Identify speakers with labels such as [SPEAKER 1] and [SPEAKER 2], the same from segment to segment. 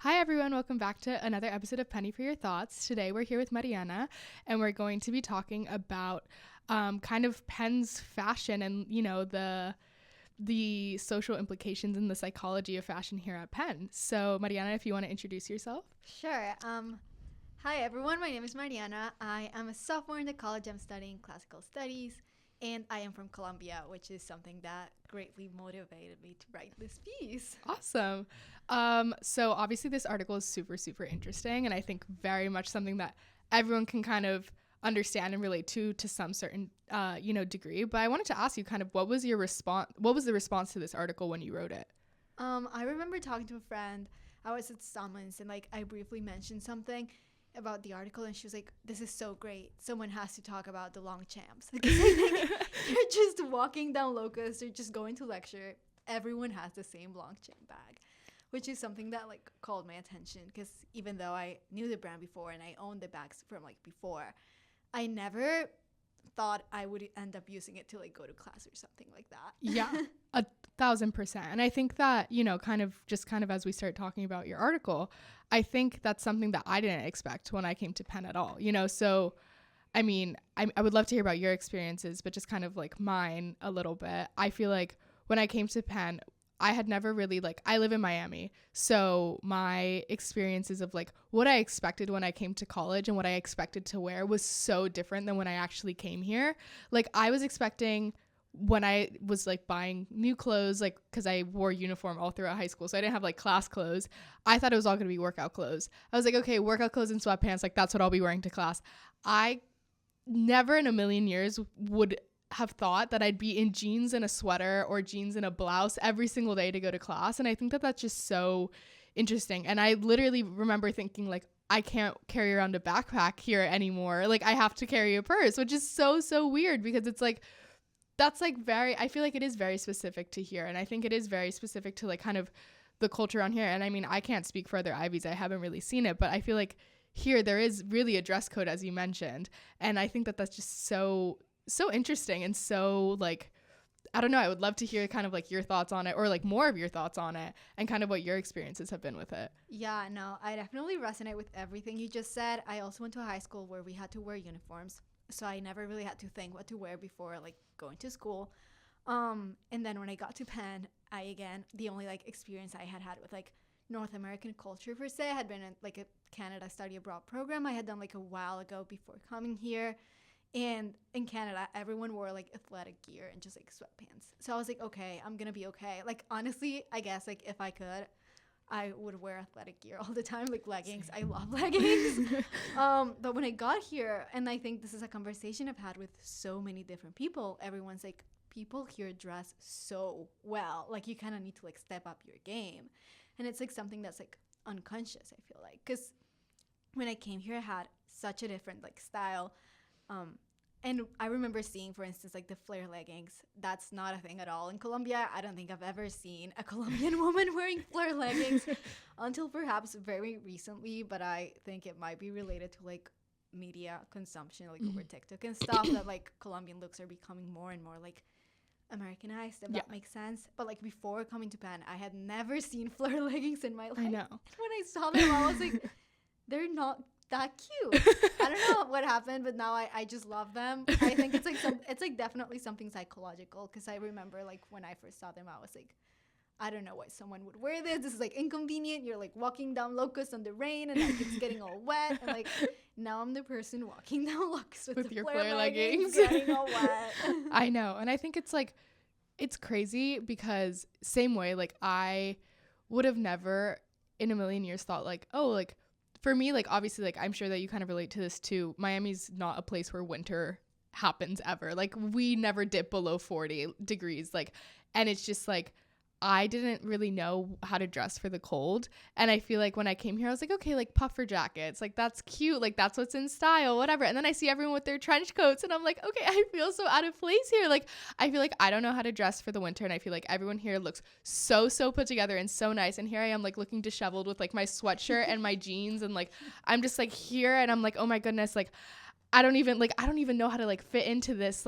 [SPEAKER 1] Hi everyone, welcome back to another episode of Penny for Your Thoughts. Today we're here with Mariana and we're going to be talking about kind of Penn's fashion and, you know, the social implications and the psychology of fashion here at Penn. So Mariana, if you want to introduce yourself.
[SPEAKER 2] Sure. Hi everyone, my name is Mariana. I am a sophomore in the college. I'm studying classical studies and I am from Colombia, which is something that greatly motivated me to write this piece.
[SPEAKER 1] Awesome. So obviously this article is super, super interesting and I think very much something that everyone can kind of understand and relate to some certain, degree. But I wanted to ask you kind of what was the response to this article when you wrote it?
[SPEAKER 2] I remember talking to a friend. I was at Summons and I briefly mentioned something about the article and she was like, this is so great. Someone has to talk about the long champs. Because I think you're just walking down Locust or just going to lecture. Everyone has the same long champ bag, which is something that called my attention because even though I knew the brand before and I owned the bags from before, I never thought I would end up using it to go to class or something like that.
[SPEAKER 1] Yeah, 1,000%. And I think that, kind of as we start talking about your article, I think that's something that I didn't expect when I came to Penn at all, So, I mean, I would love to hear about your experiences, but just kind of mine a little bit. I feel like when I came to Penn, I had never really I live in Miami. So my experiences of what I expected when I came to college and what I expected to wear was so different than when I actually came here. I was expecting when I was buying new clothes, because I wore uniform all throughout high school. So I didn't have class clothes. I thought it was all going to be workout clothes. I was like, okay, workout clothes and sweatpants. That's what I'll be wearing to class. I never in a million years would have thought that I'd be in jeans and a sweater or jeans and a blouse every single day to go to class. And I think that that's just so interesting. And I literally remember thinking I can't carry around a backpack here anymore. I have to carry a purse, which is so, so weird because it's that's I feel like it is very specific to here. And I think it is very specific to kind of the culture around here. And I mean, I can't speak for other Ivies. I haven't really seen it, but I feel like here there is really a dress code, as you mentioned. And I think that that's just so interesting and so I don't know, I would love to hear kind of your thoughts on it or more of your thoughts on it and kind of what your experiences have been with it.
[SPEAKER 2] Yeah, no, I definitely resonate with everything you just said. I also went to a high school where we had to wear uniforms, so I never really had to think what to wear before going to school. And then when I got to Penn, the only experience I had with North American culture per se had been in a Canada study abroad program I had done a while ago before coming here. And in Canada, everyone wore athletic gear and just sweatpants. So I was like, okay, I'm gonna be okay. Honestly, I guess if I could, I would wear athletic gear all the time, leggings. I love leggings. But when I got here, and I think this is a conversation I've had with so many different people, everyone's people here dress so well. You kind of need to step up your game. And it's something that's unconscious, I feel because when I came here, I had such a different style. And I remember seeing, for instance, the flare leggings. That's not a thing at all in Colombia. I don't think I've ever seen a Colombian woman wearing flare leggings until perhaps very recently. But I think it might be related to media consumption, over TikTok and stuff. That Colombian looks are becoming more and more Americanized, if that makes sense. But before coming to Penn, I had never seen flare leggings in my life.
[SPEAKER 1] I know.
[SPEAKER 2] When I saw them, I was they're not that cute. I don't know what happened, but now I just love them. I think it's definitely something psychological because I remember when I first saw them, I was I don't know why someone would wear this. This is inconvenient. You're walking down Locust on the rain and it's getting all wet. And now I'm the person walking down Locust with
[SPEAKER 1] your
[SPEAKER 2] flare
[SPEAKER 1] leggings
[SPEAKER 2] getting all wet.
[SPEAKER 1] I know. And I think it's crazy because same way, I would have never in a million years thought for me, obviously, I'm sure that you kind of relate to this too. Miami's not a place where winter happens ever. We never dip below 40 degrees. And it's just I didn't really know how to dress for the cold. And I feel when I came here, I was okay, puffer jackets. That's cute. That's what's in style, whatever. And then I see everyone with their trench coats and I'm okay, I feel so out of place here. I feel I don't know how to dress for the winter. And I feel everyone here looks so put together and so nice. And here I am looking disheveled with my sweatshirt and my jeans. And I'm just here and I'm oh my goodness, I don't even know how to fit into this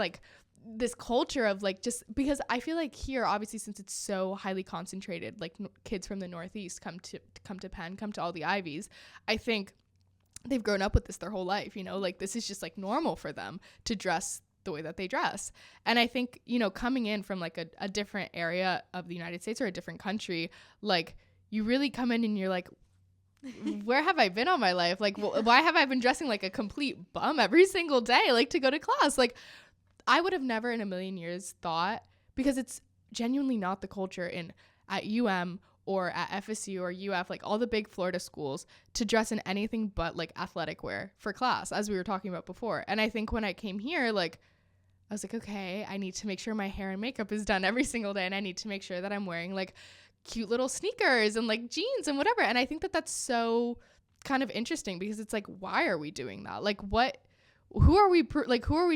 [SPEAKER 1] this culture of like, just because I feel like here, obviously, since it's so highly concentrated, like kids from the Northeast come to Penn, come to all the Ivies, I think they've grown up with this their whole life, you know, like this is just like normal for them to dress the way that they dress. And I think, you know, coming in from like a different area of the United States or a different country, like you really come in and you're like, where have I been all my life? Like, why have I been dressing like a complete bum every single day, like to go to class? Like, I would have never in a million years thought, because it's genuinely not the culture at UM or at FSU or UF, like all the big Florida schools, to dress in anything but like athletic wear for class, as we were talking about before. And I think when I came here, like, I was like, okay, I need to make sure my hair and makeup is done every single day. And I need to make sure that I'm wearing like cute little sneakers and like jeans and whatever. And I think that that's so kind of interesting, because it's like, why are we doing that? Like, who are we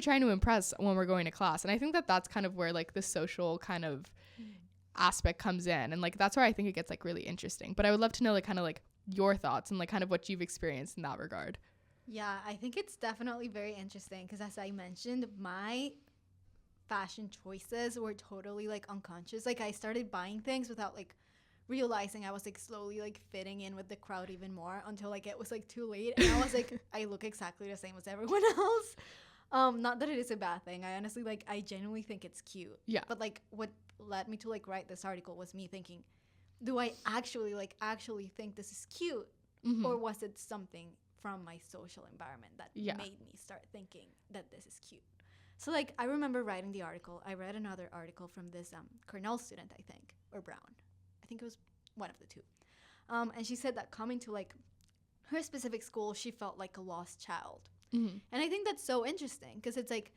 [SPEAKER 1] trying to impress when we're going to class? And I think that that's kind of where like the social kind of aspect comes in. And like, that's where I think it gets like really interesting. But I would love to know like kind of like your thoughts and like kind of what you've experienced in that regard.
[SPEAKER 2] Yeah, I think it's definitely very interesting, because as I mentioned, my fashion choices were totally like unconscious. Like I started buying things without like realizing I was like slowly like fitting in with the crowd even more, until like it was like too late and I was like, I look exactly the same as everyone else. Not that it is a bad thing. I honestly like, I genuinely think it's cute.
[SPEAKER 1] Yeah.
[SPEAKER 2] But like what led me to like write this article was me thinking, do I actually think this is cute?
[SPEAKER 1] Mm-hmm.
[SPEAKER 2] Or was it something from my social environment that made me start thinking that this is cute? So like, I remember writing the article. I read another article from this Cornell student, I think, or Brown. I think it was one of the two. And she said that coming to like her specific school, she felt like a lost child.
[SPEAKER 1] Mm-hmm.
[SPEAKER 2] And I think that's so interesting, because it's like,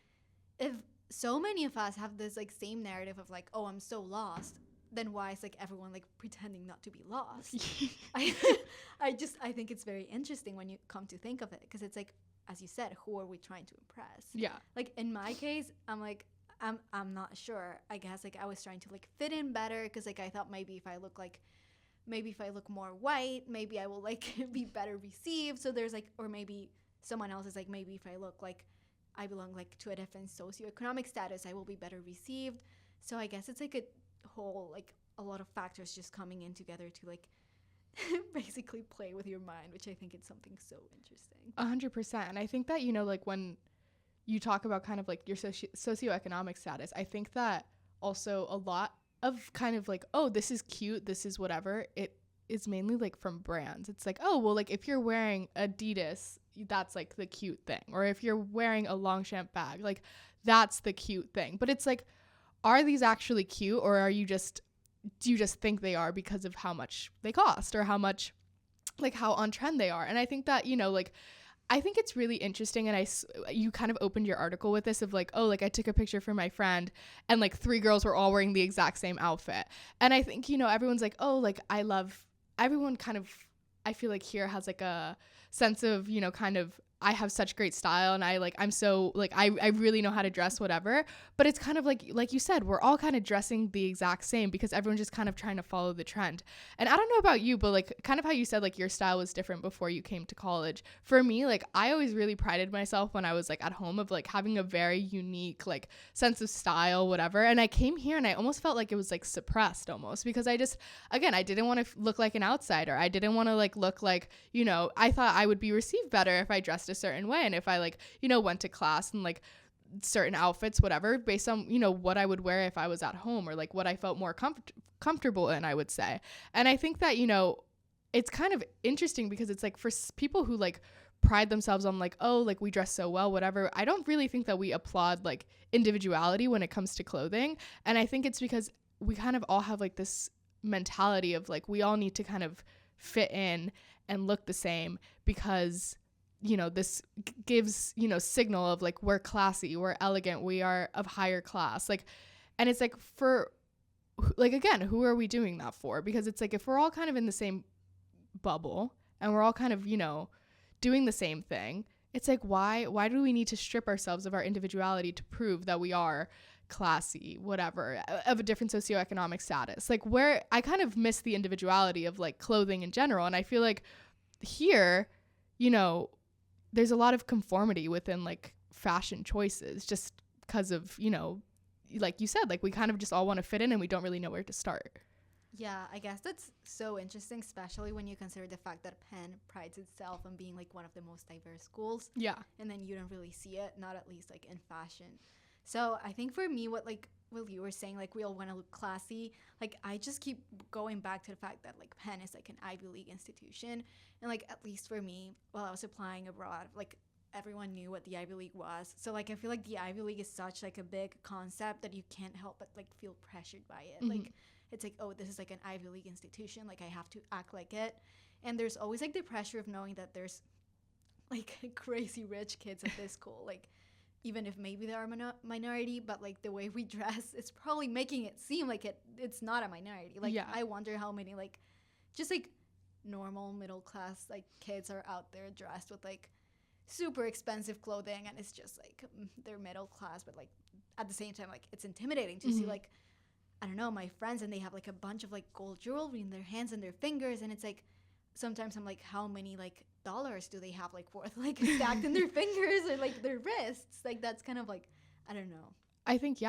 [SPEAKER 2] if so many of us have this like same narrative of like, oh, I'm so lost, then why is like everyone like pretending not to be lost? I think it's very interesting when you come to think of it, because it's like, as you said, who are we trying to impress?
[SPEAKER 1] Yeah.
[SPEAKER 2] Like in my case, I'm like, I'm not sure. I guess like I was trying to like fit in better, because like I thought maybe if I look more white, maybe I will like be better received. So there's like, or maybe someone else is like, maybe if I look like I belong like to a different socioeconomic status, I will be better received. So I guess it's like a whole like a lot of factors just coming in together to like basically play with your mind, which I think is something so interesting.
[SPEAKER 1] 100%. And I think that, you know, like when you talk about kind of like your socioeconomic status, I think that also a lot of kind of like, oh, this is cute, this is whatever, it is mainly like from brands. It's like, oh, well, like if you're wearing Adidas, that's like the cute thing. Or if you're wearing a Longchamp bag, like that's the cute thing. But it's like, are these actually cute, or do you just think they are because of how much they cost, or how much, like how on trend they are? And I think that, you know, like, I think it's really interesting. And you kind of opened your article with this of like, oh, like I took a picture for my friend and like 3 girls were all wearing the exact same outfit. And I think, you know, everyone's like, oh, like everyone kind of, I feel like here has like a sense of, you know, kind of, I have such great style and I'm so like, I really know how to dress, whatever. But it's kind of like you said, we're all kind of dressing the exact same because everyone's just kind of trying to follow the trend. And I don't know about you, but like kind of how you said, like your style was different before you came to college. For me, like I always really prided myself when I was like at home of like having a very unique like sense of style, whatever. And I came here and I almost felt like it was like suppressed almost, because I just, again, I didn't want to look like an outsider. I didn't want to like look like, you know, I thought I would be received better if I dressed a certain way, and if I like, you know, went to class and like certain outfits, whatever, based on, you know, what I would wear if I was at home, or like what I felt more comfortable in, I would say. And I think that, you know, it's kind of interesting because it's like for people who like pride themselves on like, oh, like we dress so well, whatever, I don't really think that we applaud like individuality when it comes to clothing. And I think it's because we kind of all have like this mentality of like we all need to kind of fit in and look the same, because, you know, this gives, you know, signal of like we're classy, we're elegant, we are of higher class. Like, and it's like for like, again, who are we doing that for? Because it's like if we're all kind of in the same bubble and we're all kind of, you know, doing the same thing, it's like why do we need to strip ourselves of our individuality to prove that we are classy, whatever, of a different socioeconomic status? Like where I kind of miss the individuality of like clothing in general. And I feel like here, you know, there's a lot of conformity within like fashion choices, just because of, you know, like you said, like we kind of just all want to fit in and we don't really know where to start.
[SPEAKER 2] Yeah, I guess that's so interesting, especially when you consider the fact that Penn prides itself on being like one of the most diverse schools.
[SPEAKER 1] Yeah.
[SPEAKER 2] And then you don't really see it, not at least like in fashion. So I think for me, what you were saying, like we all want to look classy, like I just keep going back to the fact that like Penn is like an Ivy League institution. And like at least for me, while I was applying abroad, like everyone knew what the Ivy League was. So like I feel like the Ivy League is such like a big concept that you can't help but like feel pressured by it. Like it's like, oh, this is like an Ivy League institution, like I have to act like it. And there's always like the pressure of knowing that there's like crazy rich kids at this school, like even if maybe they are minority, but like the way we dress, it's probably making it seem like it's not a minority. Like I wonder how many like just like normal middle class like kids are out there dressed with like super expensive clothing, and it's just like they're middle class, but like at the same time like it's intimidating to see like, I don't know, my friends, and they have like a bunch of like gold jewelry in their hands and their fingers, and it's like sometimes I'm like, how many like dollars do they have like worth like stacked in their fingers or like their wrists? Like that's kind of like, I don't know.
[SPEAKER 1] I think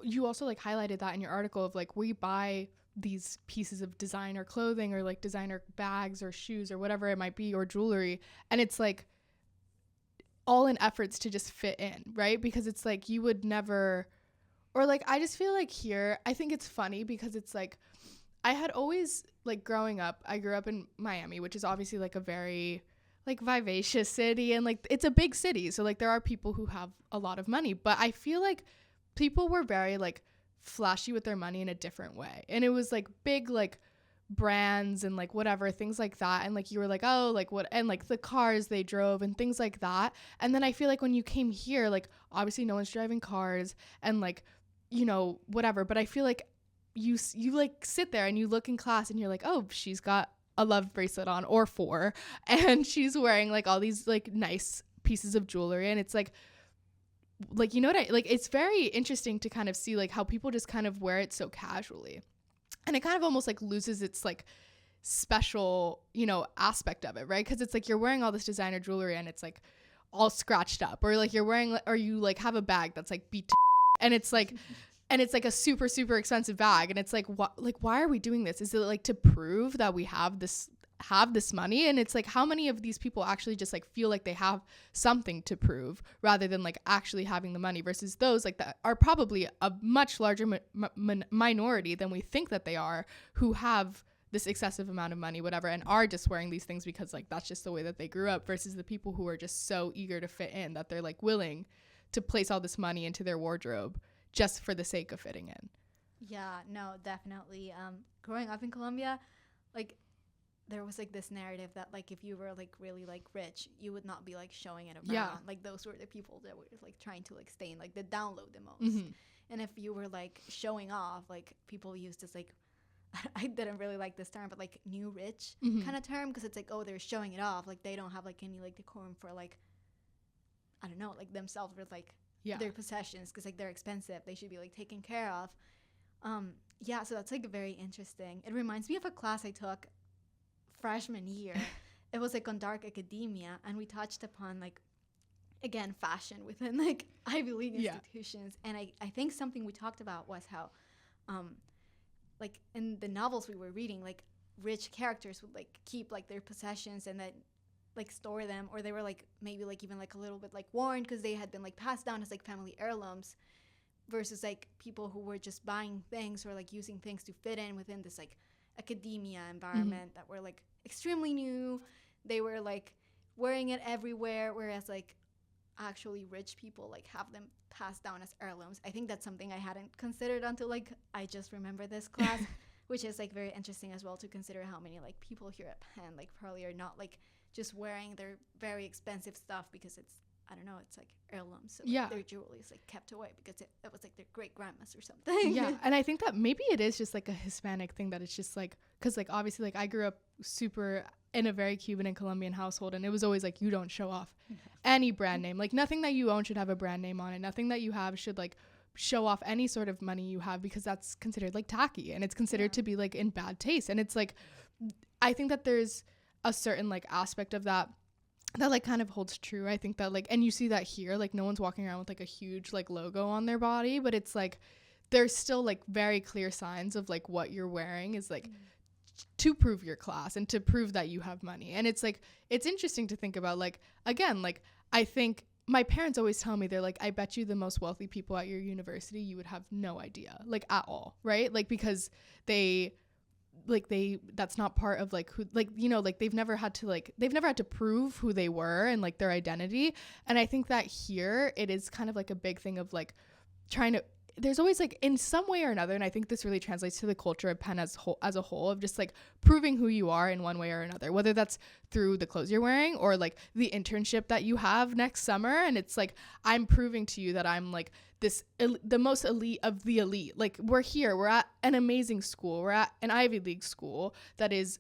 [SPEAKER 1] you also like highlighted that in your article of like we buy these pieces of designer clothing or like designer bags or shoes or whatever it might be, or jewelry, and it's like all in efforts to just fit in, right? Because it's like you would never, or like I just feel like here, I think it's funny because it's like I had always like growing up, I grew up in Miami, which is obviously like a very like vivacious city, and like it's a big city, so like there are people who have a lot of money, but I feel like people were very like flashy with their money in a different way, and it was like big like brands and like whatever things like that, and like you were like, oh, like what, and like the cars they drove and things like that. And then I feel like when you came here, like obviously no one's driving cars and like, you know, whatever, but I feel like you like sit there and you look in class and you're like, oh, she's got a love bracelet on or 4, and she's wearing like all these like nice pieces of jewelry, and it's like you know what I like, it's very interesting to kind of see like how people just kind of wear it so casually, and it kind of almost like loses its like special, you know, aspect of it, right? Because it's like you're wearing all this designer jewelry and it's like all scratched up, or like you're wearing, or you like have a bag that's like beat to and it's like and it's like a super super expensive bag, and it's like what, like why are we doing this? Is it like to prove that we have this money? And it's like how many of these people actually just like feel like they have something to prove rather than like actually having the money, versus those like that are probably a much larger minority than we think that they are, who have this excessive amount of money, whatever, and are just wearing these things because like that's just the way that they grew up, versus the people who are just so eager to fit in that they're like willing to place all this money into their wardrobe just for the sake of fitting in.
[SPEAKER 2] Yeah, no, definitely. Growing up in Colombia, like there was like this narrative that like if you were like really like rich, you would not be like showing it around.
[SPEAKER 1] Yeah.
[SPEAKER 2] Like those were the people that were like trying to like stay in like the download the most. And if you were like showing off, like people used this like I didn't really like this term, but like new rich kind of term, because it's like, oh, they're showing it off, like they don't have like any like decorum for like, I don't know, like themselves with like their possessions, because like they're expensive, they should be like taken care of. Yeah, so that's like very interesting. It reminds me of a class I took freshman year. It was like on dark academia, and we touched upon like, again, fashion within like Ivy League institutions. And I think something we talked about was how like in the novels we were reading, like rich characters would like keep like their possessions and then like store them, or they were like maybe like even like a little bit like worn because they had been like passed down as like family heirlooms, versus like people who were just buying things or like using things to fit in within this like academia environment that were like extremely new. They were like wearing it everywhere, whereas like actually rich people like have them passed down as heirlooms. I think that's something I hadn't considered until like I just remember this class, which is like very interesting as well to consider how many like people here at Penn like probably are not like just wearing their very expensive stuff because it's, I don't know, it's like heirlooms. So like, their jewelry is like kept away because it was like their great grandma's or something.
[SPEAKER 1] Yeah, and I think that maybe it is just like a Hispanic thing, that it's just like, because like obviously like I grew up super in a very Cuban and Colombian household, and it was always like you don't show off any brand name. Like nothing that you own should have a brand name on it. Nothing that you have should like show off any sort of money you have, because that's considered like tacky, and it's considered to be like in bad taste. And it's like, I think that there's a certain like aspect of that that like kind of holds true. I think that like, and you see that here, like no one's walking around with like a huge like logo on their body, but it's like there's still like very clear signs of like what you're wearing is like to prove your class and to prove that you have money. And it's like, it's interesting to think about, like, again, like I think my parents always tell me, they're like, I bet you the most wealthy people at your university, you would have no idea, like at all, right? Like because they that's not part of like who, like, you know, like they've never had to prove who they were and like their identity. And I think that here it is kind of like a big thing of like trying to, there's always like in some way or another, and I think this really translates to the culture of Penn as a whole, of just like proving who you are in one way or another, whether that's through the clothes you're wearing or like the internship that you have next summer. And it's like, I'm proving to you that I'm like this the most elite of the elite. Like we're at an amazing school, we're at an Ivy League school that is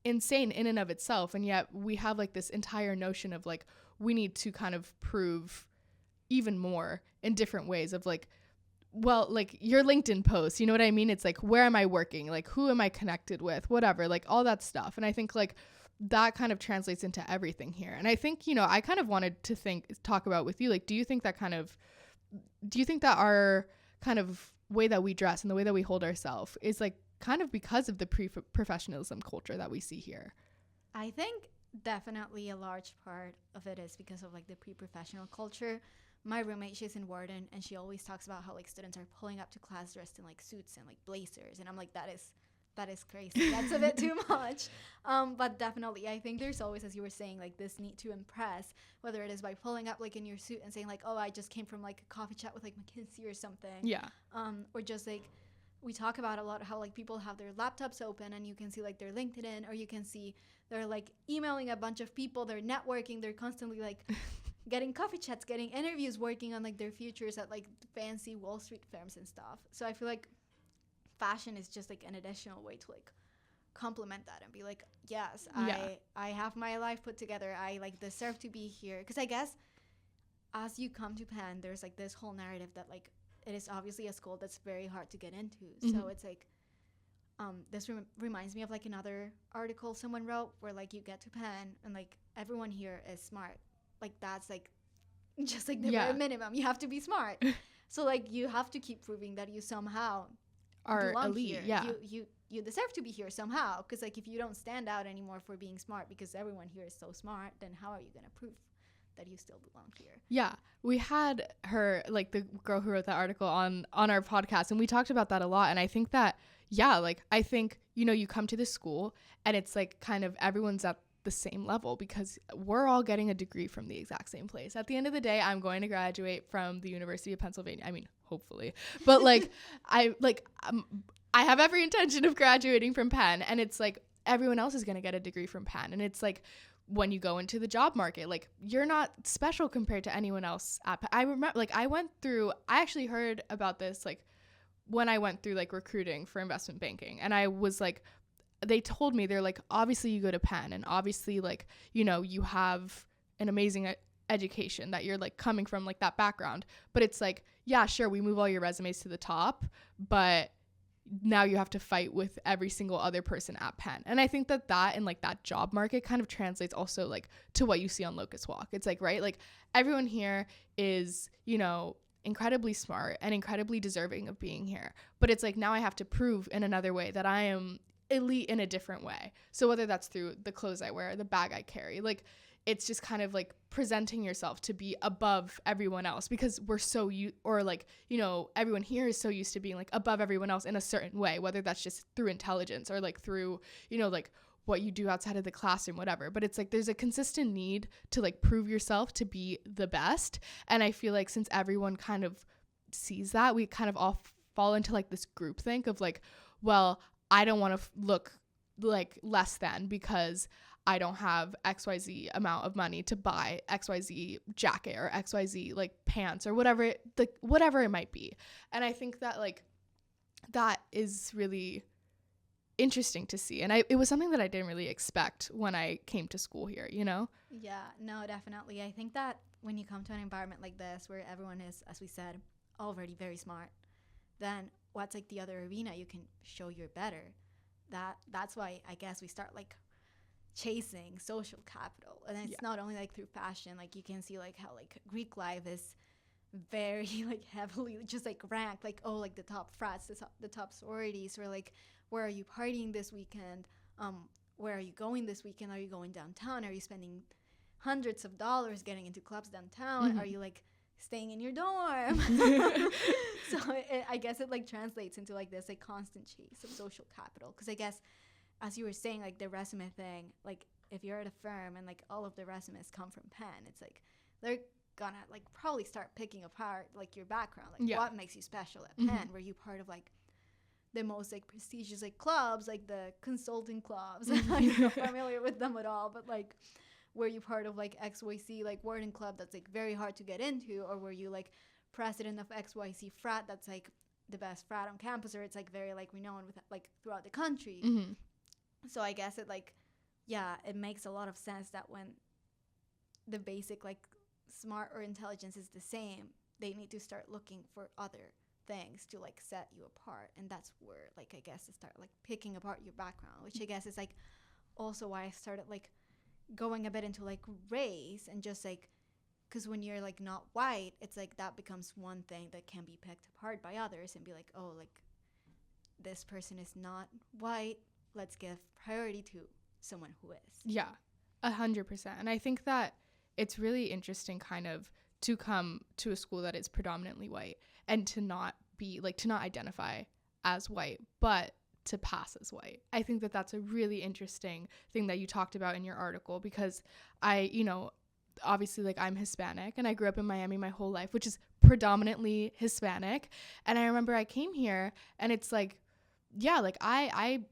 [SPEAKER 1] insane in and of itself, and yet we have like this entire notion of like we need to kind of prove even more in different ways of like, well, like your LinkedIn post, you know what I mean? It's like, where am I working? Like, who am I connected with? Whatever, like all that stuff. And I think like that kind of translates into everything here. And I think, you know, I kind of wanted to talk about with you, like, do you think that our kind of way that we dress and the way that we hold ourselves is like kind of because of the professionalism culture that we see here?
[SPEAKER 2] I think definitely a large part of it is because of like the pre-professional culture. My roommate, she's in Wharton, and she always talks about how like students are pulling up to class dressed in like suits and like blazers, and I'm like, that is crazy. That's a bit too much. But definitely, I think there's always, as you were saying, like this need to impress, whether it is by pulling up like in your suit and saying like, oh, I just came from like a coffee chat with like McKinsey or something.
[SPEAKER 1] Yeah.
[SPEAKER 2] Or just like, we talk about a lot how like people have their laptops open and you can see like their LinkedIn, or you can see they're like emailing a bunch of people, they're networking, they're constantly like getting coffee chats, getting interviews, working on like their futures at like fancy Wall Street firms and stuff. So I feel like fashion is just like an additional way to like complement that and be like, yes, I have my life put together, I like deserve to be here. Because I guess as you come to Penn, there's like this whole narrative that like it is obviously a school that's very hard to get into. Mm-hmm. So it's like this reminds me of like another article someone wrote where like you get to Penn and like everyone here is smart. Like that's like just like the bare minimum. You have to be smart. So like you have to keep proving that you somehow
[SPEAKER 1] are elite. Here. Yeah.
[SPEAKER 2] You deserve to be here somehow. Because like if you don't stand out anymore for being smart because everyone here is so smart, then how are you going to prove that you still belong here?
[SPEAKER 1] Yeah. We had her, like the girl who wrote that article on our podcast, and we talked about that a lot. And I think that, yeah, like I think, you know, you come to this school and it's like kind of everyone's at the same level because we're all getting a degree from the exact same place. At the end of the day, I'm going to graduate from the University of Pennsylvania. I mean, hopefully, but like I have every intention of graduating from Penn, and it's like everyone else is going to get a degree from Penn. And it's like when you go into the job market, like you're not special compared to anyone else at Penn. I remember like I actually heard about this like when I went through like recruiting for investment banking, and I was like, they told me, they're like, obviously you go to Penn and obviously like, you know, you have an amazing education that you're like coming from like that background, but it's like, yeah, sure, we move all your resumes to the top, but now you have to fight with every single other person at Penn. And I think that and like that job market kind of translates also like to what you see on Locust Walk. It's like, right, like everyone here is, you know, incredibly smart and incredibly deserving of being here, but it's like now I have to prove in another way that I am elite in a different way. So whether that's through the clothes I wear, the bag I carry, like it's just kind of like presenting yourself to be above everyone else because we're so or like, you know, everyone here is so used to being like above everyone else in a certain way, whether that's just through intelligence or like through, you know, like what you do outside of the classroom, whatever. But it's like there's a consistent need to like prove yourself to be the best. And I feel like since everyone kind of sees that, we kind of all fall into like this groupthink of like, well, I don't want to look like less than because I don't have XYZ amount of money to buy XYZ jacket or XYZ like pants or whatever it might be. And I think that like that is really interesting to see. And it was something that I didn't really expect when I came to school here, you know?
[SPEAKER 2] Yeah, no, definitely. I think that when you come to an environment like this where everyone is, as we said, already very smart, then what's like the other arena you can show you're better? That's why I guess we start like chasing social capital. And it's not only like through fashion, like you can see like how like Greek life is very like heavily just like ranked, like, oh, like the top frats, the top sororities, or like, where are you partying this weekend, where are you going this weekend, are you going downtown, are you spending hundreds of dollars getting into clubs downtown, are you like staying in your dorm? So I guess it like translates into like this like constant chase of social capital, because I guess, as you were saying, like the resume thing, like if you're at a firm and like all of the resumes come from Penn, it's like they're gonna like probably start picking apart like your background, like what makes you special at Penn. Were you part of like the most like prestigious like clubs, like the consulting clubs? I'm not familiar with them at all, but like, were you part of like XYZ like Warden Club that's like very hard to get into, or were you like president of XYZ frat that's like the best frat on campus, or it's like very like renowned with like throughout the country? So I guess it like, yeah, it makes a lot of sense that when the basic like smart or intelligence is the same, they need to start looking for other things to like set you apart. And that's where like I guess to start like picking apart your background, which I guess is like also why I started like going a bit into like race, and just like, because when you're like not white, it's like that becomes one thing that can be picked apart by others and be like, oh, like this person is not white, let's give priority to someone who is.
[SPEAKER 1] Yeah, 100%. And I think that it's really interesting kind of to come to a school that is predominantly white and to not be like, to not identify as white, but to pass as white. I think that that's a really interesting thing that you talked about in your article, because I, you know, obviously like I'm Hispanic and I grew up in Miami my whole life, which is predominantly Hispanic. And I remember I came here and it's like, yeah, like I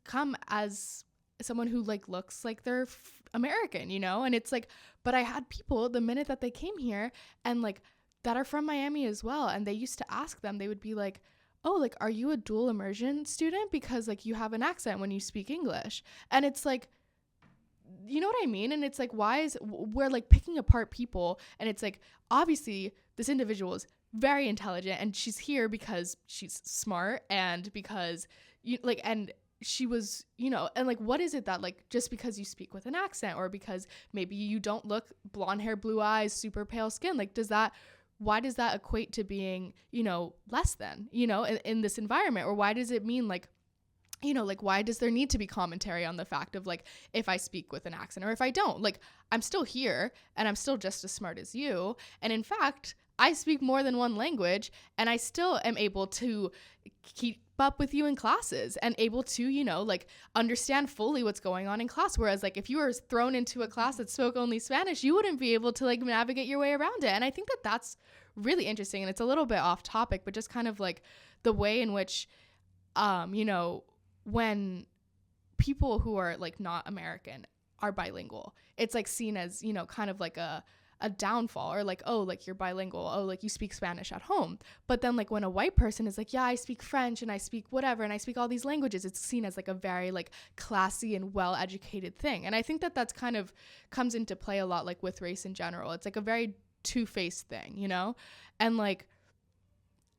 [SPEAKER 1] come as someone who like looks like they're American, you know? And it's like, but I had people the minute that they came here and like that are from Miami as well. And they used to ask them, they would be like, oh, like, are you a dual immersion student? Because like you have an accent when you speak English. And it's like, you know what I mean? And it's like, why is, we're like picking apart people. And it's like, obviously this individual is very intelligent and she's here because she's smart and because you like, and she was, you know, and like, what is it that like, just because you speak with an accent or because maybe you don't look blonde hair, blue eyes, super pale skin, like why does that equate to being, you know, less than, you know, in this environment? Or why does it mean like, you know, like, why does there need to be commentary on the fact of like, if I speak with an accent or if I don't, like, I'm still here and I'm still just as smart as you. And in fact, I speak more than one language and I still am able to keep up with you in classes and able to, you know, like understand fully what's going on in class. Whereas like if you were thrown into a class that spoke only Spanish, you wouldn't be able to like navigate your way around it. And I think that that's really interesting. And it's a little bit off topic, but just kind of like the way in which, you know, when people who are like not American are bilingual, it's like seen as, you know, kind of like a downfall, or like, oh, like you're bilingual, oh, like you speak Spanish at home. But then like when a white person is like, yeah, I speak French and I speak whatever and I speak all these languages, it's seen as like a very like classy and well-educated thing. And I think that that's kind of comes into play a lot like with race in general. It's like a very two-faced thing, you know? And like,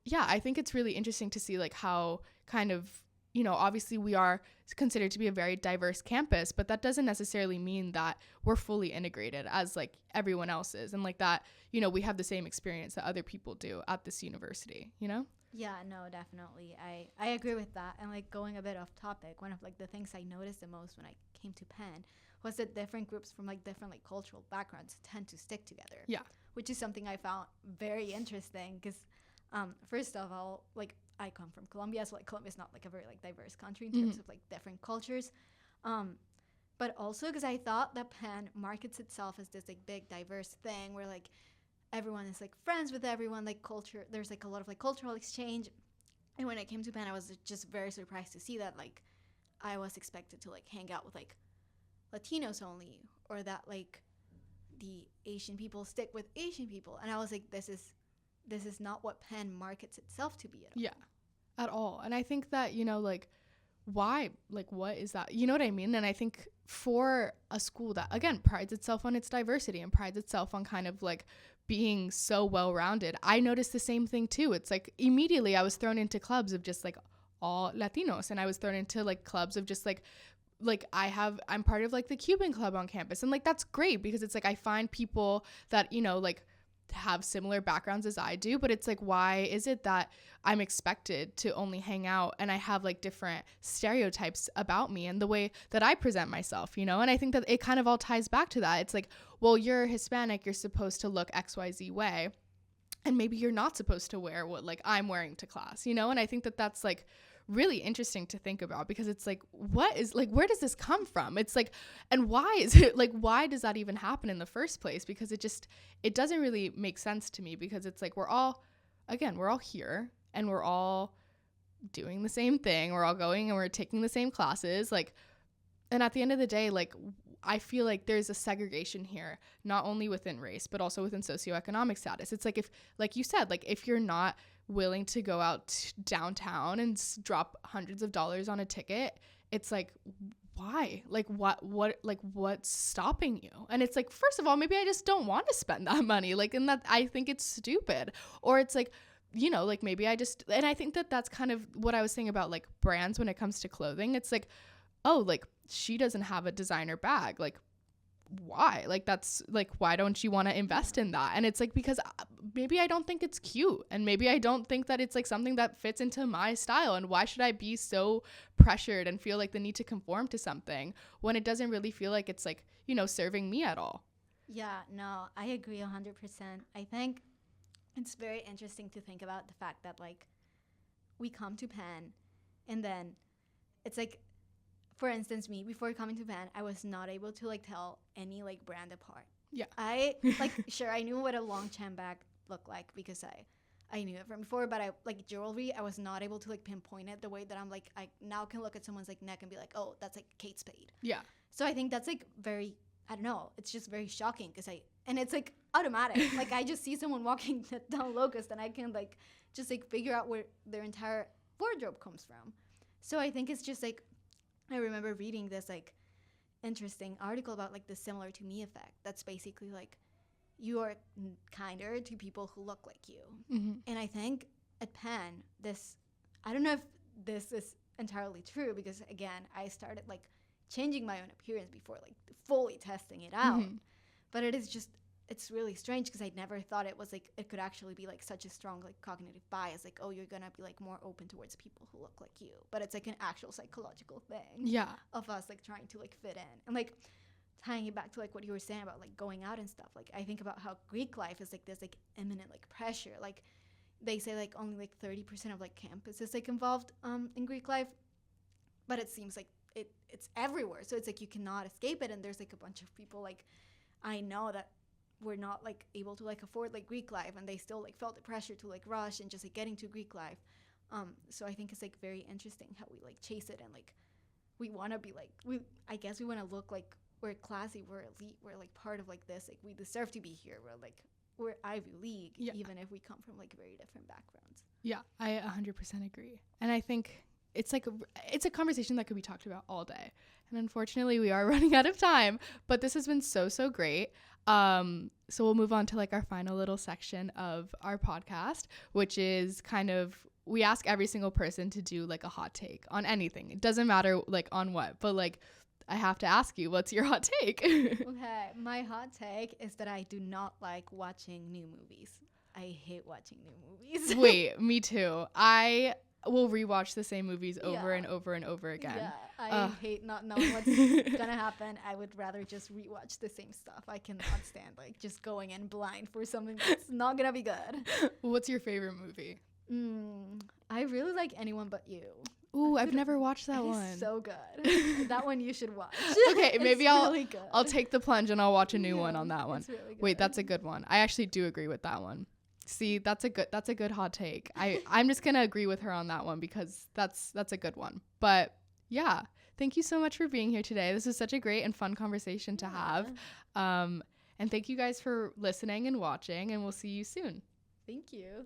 [SPEAKER 1] yeah, I think it's really interesting to see like how kind of, you know, obviously we are considered to be a very diverse campus, but that doesn't necessarily mean that we're fully integrated as like everyone else is. And like that, you know, we have the same experience that other people do at this university, you know?
[SPEAKER 2] Yeah, no, definitely. I agree with that. And like going a bit off topic, one of like the things I noticed the most when I came to Penn was that different groups from like different like cultural backgrounds tend to stick together.
[SPEAKER 1] Yeah.
[SPEAKER 2] Which is something I found very interesting because first of all, like I come from Colombia, so like Colombia is not like a very like diverse country in terms of like different cultures, but also because I thought that Penn markets itself as this like big diverse thing where like everyone is like friends with everyone, like culture, there's like a lot of like cultural exchange. And when I came to Penn, I was just very surprised to see that like I was expected to like hang out with like Latinos only, or that like the Asian people stick with Asian people, and I was like, this is not what Penn markets itself to be at all.
[SPEAKER 1] Yeah, at all. And I think that, you know, like, why, like, what is that? You know what I mean? And I think for a school that, again, prides itself on its diversity and prides itself on kind of like being so well-rounded, I noticed the same thing too. It's like immediately I was thrown into clubs of just like all Latinos, and I was thrown into like clubs of just like like I'm part of like the Cuban club on campus, and like that's great because it's like I find people that, you know, like have similar backgrounds as I do, but it's like, why is it that I'm expected to only hang out and I have like different stereotypes about me and the way that I present myself, you know? And I think that it kind of all ties back to that. It's like, well, you're Hispanic, you're supposed to look XYZ way, and maybe you're not supposed to wear what like I'm wearing to class, you know? And I think that that's like really interesting to think about, because it's like, what is like, where does this come from? It's like, and why is it like, why does that even happen in the first place? Because it doesn't really make sense to me, because it's like, we're all here and we're all doing the same thing. We're all going and we're taking the same classes. Like, and at the end of the day, like, I feel like there's a segregation here, not only within race, but also within socioeconomic status. It's like, if, like you said, like if you're not willing to go out downtown and drop hundreds of dollars on a ticket, it's like, why? Like what's stopping you? And it's like, first of all, maybe I just don't want to spend that money. Like, and that I think it's stupid. Or it's like, you know, like maybe and I think that that's kind of what I was saying about like brands when it comes to clothing. It's like, oh, like she doesn't have a designer bag. Like, why? Like, that's like, why don't you want to invest in that? And it's like, because maybe I don't think it's cute, and maybe I don't think that it's like something that fits into my style, and why should I be so pressured and feel like the need to conform to something when it doesn't really feel like it's like, you know, serving me at all?
[SPEAKER 2] Yeah, no, I agree 100%. I think it's very interesting to think about the fact that like we come to Penn, and then it's like, for instance, me, before coming to Penn, I was not able to like tell any like brand apart.
[SPEAKER 1] Yeah.
[SPEAKER 2] I like, sure, I knew what a long chain bag looked like because I knew it from before, but I like jewelry, I was not able to like pinpoint it the way that I'm like, I now can look at someone's like neck and be like, oh, that's like Kate Spade.
[SPEAKER 1] Yeah.
[SPEAKER 2] So I think that's like very, I don't know, it's just very shocking because and it's like automatic. Like I just see someone walking down Locust and I can like just like figure out where their entire wardrobe comes from. So I think it's just like, I remember reading this like interesting article about like the similar to me effect. That's basically like you are kinder to people who look like you. Mm-hmm. And I think at Penn, I don't know if this is entirely true, because again, I started like changing my own appearance before like fully testing it out. Mm-hmm. But it's really strange because I never thought it was like, it could actually be like such a strong like cognitive bias. Like, oh, you're going to be like more open towards people who look like you. But it's like an actual psychological thing. Yeah. Of us like trying to like fit in. And like tying it back to like what you were saying about like going out and stuff. Like I think about how Greek life is like this like imminent like pressure. Like they say like only like 30% of like campus is like involved in Greek life. But it seems like it's everywhere. So it's like you cannot escape it. And there's like a bunch of people like I know that were not like able to like afford like Greek life, and they still like felt the pressure to like rush and just like getting to Greek life. So I think it's like very interesting how we like chase it, and like we want to be like, I guess we want to look like we're classy, we're elite, we're like part of like this, like we deserve to be here, we're Ivy League, yeah. Even if we come from like very different backgrounds. Yeah, I 100% agree. And I think it's like it's a conversation that could be talked about all day, and unfortunately we are running out of time, but this has been so great. So we'll move on to like our final little section of our podcast, which is kind of, we ask every single person to do like a hot take on anything. It doesn't matter like on what, but like I have to ask you, what's your hot take? Okay, my hot take is that I do not like watching new movies. I hate watching new movies. Wait, me too. I will rewatch the same movies over and over and over again. Yeah, I hate not knowing what's gonna happen. I would rather just rewatch the same stuff. I cannot stand like just going in blind for something that's not gonna be good. What's your favorite movie? I really like Anyone But You. Ooh, I've never watched that one. It's so good. That one you should watch. Okay, maybe I'll take the plunge and I'll watch a new one on that one. Really good. Wait, that's a good one. I actually do agree with that one. See, that's a good hot take. I'm just gonna agree with her on that one because that's a good one. But yeah, thank you so much for being here today. This is such a great and fun conversation to have. And thank you guys for listening and watching, and we'll see you soon. Thank you.